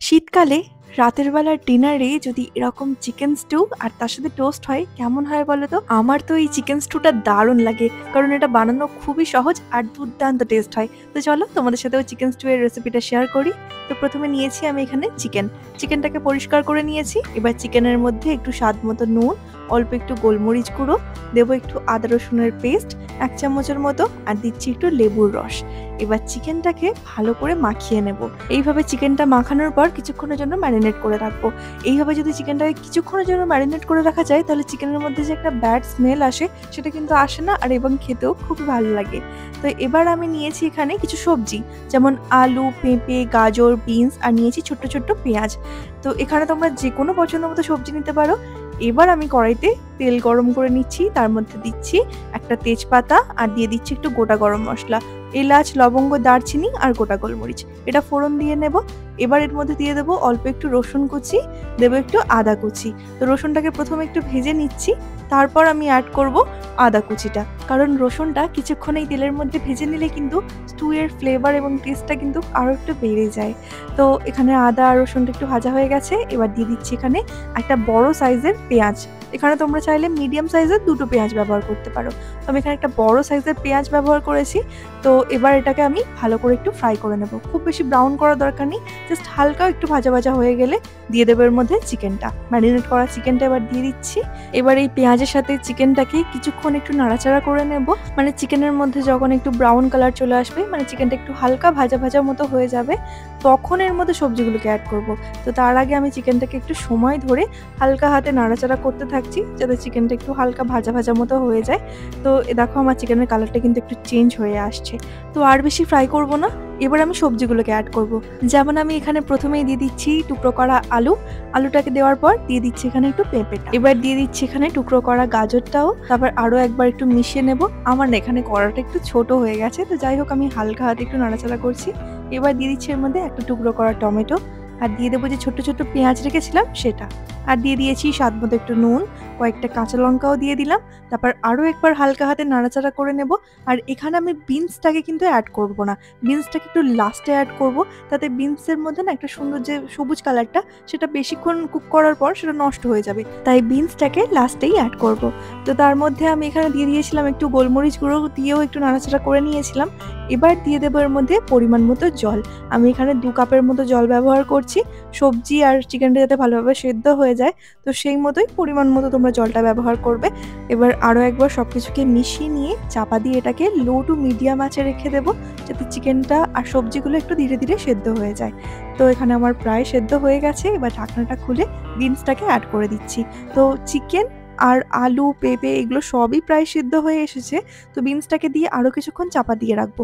শীতকালে রাতের বেলার ডিনারে যদি এরকম চিকেন স্টু আর তার সাথে টোস্ট হয় কেমন হয় বলো তো? আমার তো এই চিকেন স্টুটা দারুণ লাগে, কারণ এটা বানানো খুবই সহজ আর দুর্দান্ত টেস্ট হয়। তো চলো তোমাদের সাথেও চিকেন স্টু এর রেসিপিটা শেয়ার করি। তো প্রথমে নিয়েছি আমি এখানে চিকেনটাকে পরিষ্কার করে নিয়েছি। এবার চিকেনের মধ্যে একটু স্বাদ মতো নুন, অল্প একটু গোলমরিচ গুঁড়ো, দেবো একটু আদা রসুনের পেস্ট 1 চামচের মতো, আর দিচ্ছি একটু লেবুর রস। এবার চিকেনটাকে ভালো করে মাখিয়ে নেব। এইভাবে চিকেনটা মাখানোর পর কিছুক্ষণের জন্য ম্যারিনেট করে রাখবো। এইভাবে যদি চিকেনটাকে কিছুক্ষণের জন্য ম্যারিনেট করে রাখা যায়, তাহলে চিকেনের মধ্যে যে একটা ব্যাড স্মেল আসে সেটা কিন্তু আসে না, আর এবং খেতেও খুবই ভালো লাগে। তো এবার আমি নিয়েছি এখানে কিছু সবজি, যেমন আলু, পেঁপে, গাজর, বিনস, আর নিয়েছি ছোট্ট ছোট্ট পেঁয়াজ। তো এখানে তোমরা যে কোনো পছন্দ মতো সবজি নিতে পারো। এবার আমি কড়াইতে তেল গরম করে নিচ্ছি, তার মধ্যে দিচ্ছি একটা তেজপাতা আর দিয়ে দিচ্ছি একটু গোটা গরম মশলা, এলাচ, লবঙ্গ, দারচিনি আর গোটা গোলমরিচ। এটা ফোড়ন দিয়ে নেব। এবার এর মধ্যে দিয়ে দেবো অল্প একটু রসুন কুচি, দেবো একটু আদা কুচি। তো রসুনটাকে প্রথমে একটু ভেজে নিচ্ছি, তারপর আমি অ্যাড করব আদা কুচিটা, কারণ রসুনটা কিছুক্ষণ এই তেলের মধ্যে ভেজে নিলে কিন্তু স্টু এর ফ্লেভার এবং টেস্টটা কিন্তু আরও একটু বেড়ে যায়। তো এখানে আদা আর রসুনটা একটু ভাজা হয়ে গেছে। এবার দিয়ে দিচ্ছি এখানে একটা বড় সাইজের পেঁয়াজ। এখানে তোমরা চাইলে মিডিয়াম সাইজের 2টো পেঁয়াজ ব্যবহার করতে পারো। তো আমি এখানে একটা বড় সাইজের পেঁয়াজ ব্যবহার করেছি। তো এবার এটাকে আমি ভালো করে একটু ফ্রাই করে নেব। খুব বেশি ব্রাউন করার দরকার নেই, জাস্ট হালকা একটু ভাজা ভাজা হয়ে গেলে দিয়ে দেবো এর মধ্যে চিকেনটা, ম্যারিনেট করা চিকেনটা এবার দিয়ে দিচ্ছি। এবার এই পেঁয়াজের সাথে চিকেনটাকে কিছুক্ষণ একটু নাড়াচাড়া করে নেব। মানে চিকেনের মধ্যে যখন একটু ব্রাউন কালার চলে আসবে, মানে চিকেনটা একটু হালকা ভাজা ভাজা মতো হয়ে যাবে, তখন এর মধ্যে সবজিগুলোকে অ্যাড করব। তো তার আগে আমি চিকেনটাকে একটু সময় ধরে হালকা হাতে নাড়াচাড়া করতে থাকছি, যাতে চিকেনটা একটু হালকা ভাজা ভাজা মতো হয়ে যায়। তো দেখো আমার চিকেনের কালারটা কিন্তু একটু চেঞ্জ হয়ে আসছে। তো আর বেশি ফ্রাই করব না, এবার আমি সবজিগুলোকে অ্যাড করব। যেমন আমি এখানে প্রথমেই দিয়ে দিচ্ছি টুকরো করা আলুটাকে দেওয়ার পর দিয়ে দিচ্ছি এখানে একটু পেঁপেটা, এবার দিয়ে দিচ্ছি এখানে টুকরো করা গাজরটাও, তারপর আরও একবার একটু মিশিয়ে নেব। আমার না এখানে কড়াটা একটু ছোট হয়ে গেছে, তো যাই হোক আমি হালকা হাতে একটু নাড়াচাড়া করছি। এবার দিয়ে দিচ্ছি এর মধ্যে একটা টুকরো করা টমেটো, আর দিয়ে দেবো যে ছোট্ট ছোট্ট পেঁয়াজ রেখেছিলাম সেটা, আর দিয়ে দিয়েছি স্বাদ মতো একটু নুন, কয়েকটা কাঁচা লঙ্কাও দিয়ে দিলাম। তারপর আরও একবার হালকা হাতে নাড়াচাড়া করে নেব। আর এখানে আমি বিনসটাকে কিন্তু অ্যাড করব না, বিনসটাকে একটু লাস্টে অ্যাড করব, তাতে বিনসের মধ্যে না একটা সুন্দর যে সবুজ কালারটা, সেটা বেশিক্ষণ কুক করার পর সেটা নষ্ট হয়ে যাবে, তাই বিনসটাকে লাস্টেই অ্যাড করব। তো তার মধ্যে আমি এখানে দিয়ে দিয়েছিলাম একটু গোলমরিচ গুঁড়ো, দিয়েও একটু নাড়াচাড়া করে নিয়েছিলাম। এবার দিয়ে দেবো এর মধ্যে পরিমাণ মতো জল। আমি এখানে 2 কাপের মতো জল ব্যবহার করছি, সবজি আর চিকেনটা যাতে ভালোভাবে সেদ্ধ হয়ে যায়, তো সেই মতোই পরিমাণ মতো তোমরা জলটা ব্যবহার করবে। এবার আরও একবার সব কিছুকে মিশিয়ে নিয়ে চাপা দিয়ে এটাকে লো টু মিডিয়াম আঁচে রেখে দেবো, যাতে চিকেনটা আর সবজিগুলো একটু ধীরে ধীরে সেদ্ধ হয়ে যায়। তো এখানে আমার প্রায় সেদ্ধ হয়ে গেছে। এবার ঢাকনাটা খুলে বিনসটাকে অ্যাড করে দিচ্ছি। তো চিকেন আর আলু, পেঁপে এগুলো সবই প্রায় সিদ্ধ হয়ে এসেছে। তো বিনসটাকে দিয়ে আরও কিছুক্ষণ চাপা দিয়ে রাখবো,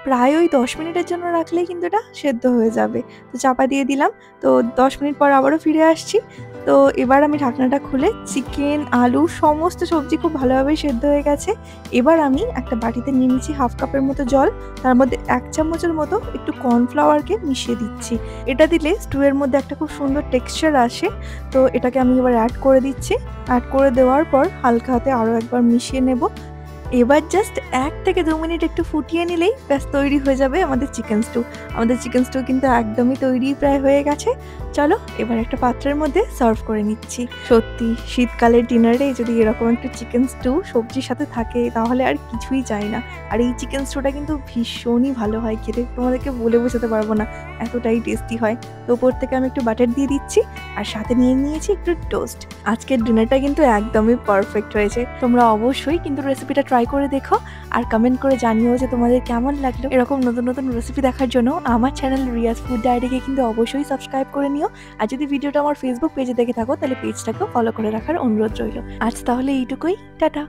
প্রায় ওই 10 মিনিটের জন্য রাখলেই কিন্তু এটা সেদ্ধ হয়ে যাবে। তো চাপা দিয়ে দিলাম। তো 10 মিনিট পর আবারও ফিরে আসছি। তো এবার আমি ঢাকনাটা খুলে চিকেন, আলু সমস্ত সবজি খুব ভালোভাবে সেদ্ধ হয়ে গেছে। এবার আমি একটা বাটিতে নিয়ে নিচ্ছি 1/2 কাপের মতো জল, তার মধ্যে 1 চামচের মতো একটু কর্নফ্লাওয়ারকে মিশিয়ে দিচ্ছি। এটা দিলে স্টুয়ের মধ্যে একটা খুব সুন্দর টেক্সচার আসে। তো এটাকে আমি এবার অ্যাড করে দিচ্ছি। অ্যাড করে দেওয়ার পর হালকা হাতে আরও একবার মিশিয়ে নেব। এবার জাস্ট 1 থেকে 2 মিনিট একটু ফুটিয়ে নিলেই ব্যাস তৈরি হয়ে যাবে আমাদের চিকেন স্টু। আমাদের চিকেন স্টু কিন্তু একদমই তৈরি প্রায় হয়ে গেছে। চলো এবার একটা পাত্রের মধ্যে সার্ভ করে নিচ্ছি। সত্যি শীতকালের ডিনারে যদি এরকম একটু চিকেন স্টু সবজির সাথে থাকে, তাহলে আর কিছুই চাই না। আর এই চিকেন স্টুটা কিন্তু ভীষণই ভালো হয় খেতে, তোমাদেরকে বলে বোঝাতে পারবো না, এতটাই টেস্টি হয়। তো ওপর থেকে আমি একটু বাটার দিয়ে দিচ্ছি, আর সাথে নিয়ে নিয়েছি একটু টোস্ট। আজকের ডিনারটা কিন্তু একদমই পারফেক্ট হয়েছে। তোমরা অবশ্যই কিন্তু রেসিপিটা ট্রাই করে দেখো, আর কমেন্ট করে জানিও যে তোমাদের কেমন লাগলো। এরকম নতুন নতুন রেসিপি দেখার জন্য আমার চ্যানেল রিয়াজ ফুড ডায়েরিকে কিন্তু অবশ্যই সাবস্ক্রাইব করে নিও। আর যদি ভিডিওটা আমার ফেসবুক পেজে দেখে থাকো, তাহলে পেজটাকেও ফলো করে রাখার অনুরোধ রইল। আজ তাহলে এইটুকুই, টাটা।